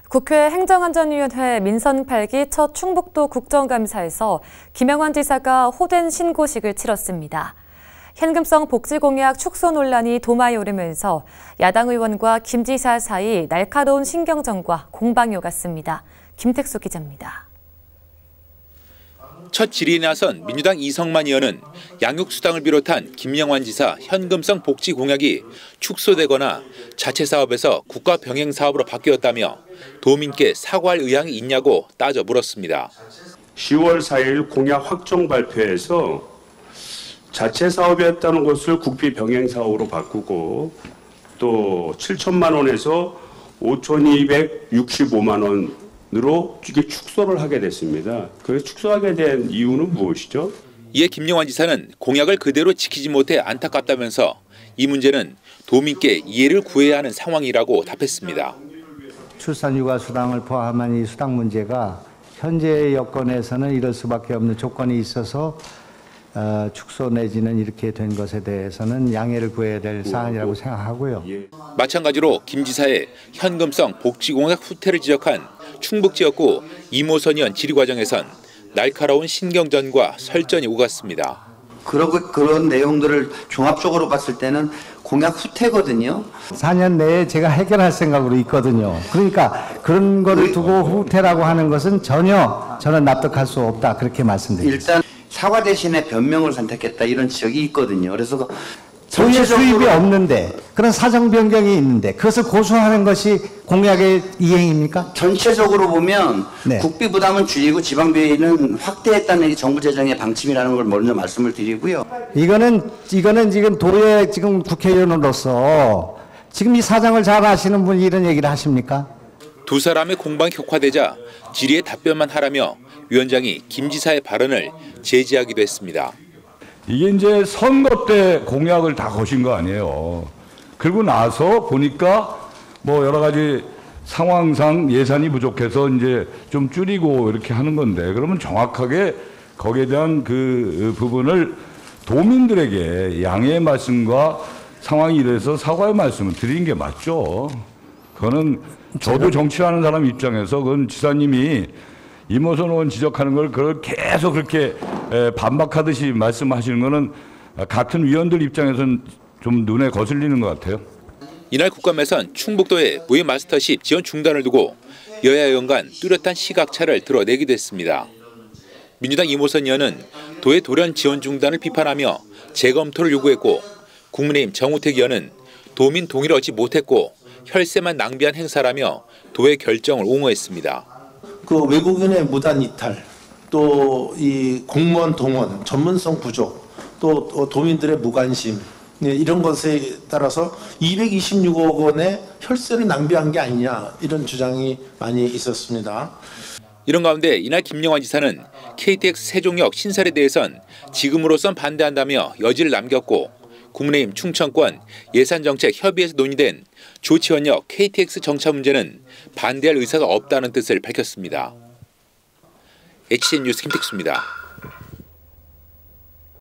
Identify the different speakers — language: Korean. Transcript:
Speaker 1: 국회 행정안전위원회 민선 8기 첫 충북도 국정감사에서 김영환 지사가 호된 신고식을 치렀습니다. 현금성 복지공약 축소 논란이 도마에 오르면서 야당 의원과 김 지사 사이 날카로운 신경전과 공방이 오갔습니다. 김택수 기자입니다.
Speaker 2: 첫 질의에 나선 민주당 이성만 의원은 양육수당을 비롯한 김영환 지사 현금성 복지 공약이 축소되거나 자체 사업에서 국가 병행 사업으로 바뀌었다며 도민께 사과할 의향이 있냐고 따져 물었습니다.
Speaker 3: 10월 4일 공약 확정 발표에서 자체 사업이었다는 것을 국비 병행 사업으로 바꾸고 또 7천만 원에서 5,265만 원으로 이게 축소를 하게 됐습니다. 그 축소하게 된 이유는 무엇이죠?
Speaker 2: 이에 김영환 지사는 공약을 그대로 지키지 못해 안타깝다면서 이 문제는 도민께 이해를 구해야 하는 상황이라고 답했습니다.
Speaker 4: 출산휴가수당을 포함한 이 수당 문제가 현재 여건에서는 이럴 수밖에 없는 조건이 있어서 축소 내지는 이렇게 된 것에 대해서는 양해를 구해야 될 사안이라고 생각하고요.
Speaker 2: 마찬가지로 김 지사의 현금성 복지공약 후퇴를 지적한 충북지역구 이모선 의원 질의 과정에선 날카로운 신경전과 설전이 오갔습니다.
Speaker 5: 그런 내용들을 종합적으로 봤을 때는 공약 후퇴거든요.
Speaker 4: 4년 내에 제가 해결할 생각으로 있거든요. 그러니까 그런 거를 두고 후퇴라고 하는 것은 전혀 저는 납득할 수 없다 그렇게 말씀드립니다.
Speaker 5: 일단 사과 대신에 변명을 선택했다 이런 지적이 있거든요. 그래서
Speaker 4: 돈의 수입이 없는데 그런 사정 변경이 있는데 그것을 고수하는 것이 공약의 이행입니까?
Speaker 5: 전체적으로 보면
Speaker 4: 네.
Speaker 5: 국비 부담은 줄이고 지방비는 확대했다는 게 정부 재정의 방침이라는 걸 먼저 말씀을 드리고요.
Speaker 4: 이거는 지금 도의 지금 국회의원으로서 지금 이 사정을 잘 아시는 분이 이런 얘기를 하십니까?
Speaker 2: 두 사람의 공방이 격화되자 질의에 답변만 하라며 위원장이 김 지사의 발언을 제지하기도 했습니다.
Speaker 6: 이게 이제 선거 때 공약을 다 거신 거 아니에요. 그리고 나서 보니까 뭐 여러 가지 상황상 예산이 부족해서 이제 좀 줄이고 이렇게 하는 건데 그러면 정확하게 거기에 대한 그 부분을 도민들에게 양해의 말씀과 상황이 이래서 사과의 말씀을 드리는 게 맞죠. 그거는 저도 정치하는 사람 입장에서 그건 지사님이 이모선 의원 지적하는 걸 그걸 계속 그렇게 반박하듯이 말씀하시는 거는 같은 위원들 입장에서는 좀 눈에 거슬리는 것 같아요.
Speaker 2: 이날 국감에선 충북도의 무예 마스터십 지원 중단을 두고 여야 의원 간 뚜렷한 시각차를 드러내기도 했습니다. 민주당 이모선 의원은 도의 돌연 지원 중단을 비판하며 재검토를 요구했고 국민의힘 정우택 의원은 도민 동의를 얻지 못했고 혈세만 낭비한 행사라며 도의 결정을 옹호했습니다.
Speaker 7: 그 외국인의 무단 이탈, 또 이 공무원 동원, 전문성 부족, 또 도민들의 무관심 이런 것에 따라서 226억 원의 혈세를 낭비한 게 아니냐 이런 주장이 많이 있었습니다.
Speaker 2: 이런 가운데 이날 김영환 지사는 KTX 세종역 신설에 대해선 지금으로선 반대한다며 여지를 남겼고 국민의힘 충청권 예산정책협의회에서 논의된 조치원역 KTX 정차 문제는 반대할 의사가 없다는 뜻을 밝혔습니다. HN 뉴스 김택수입니다.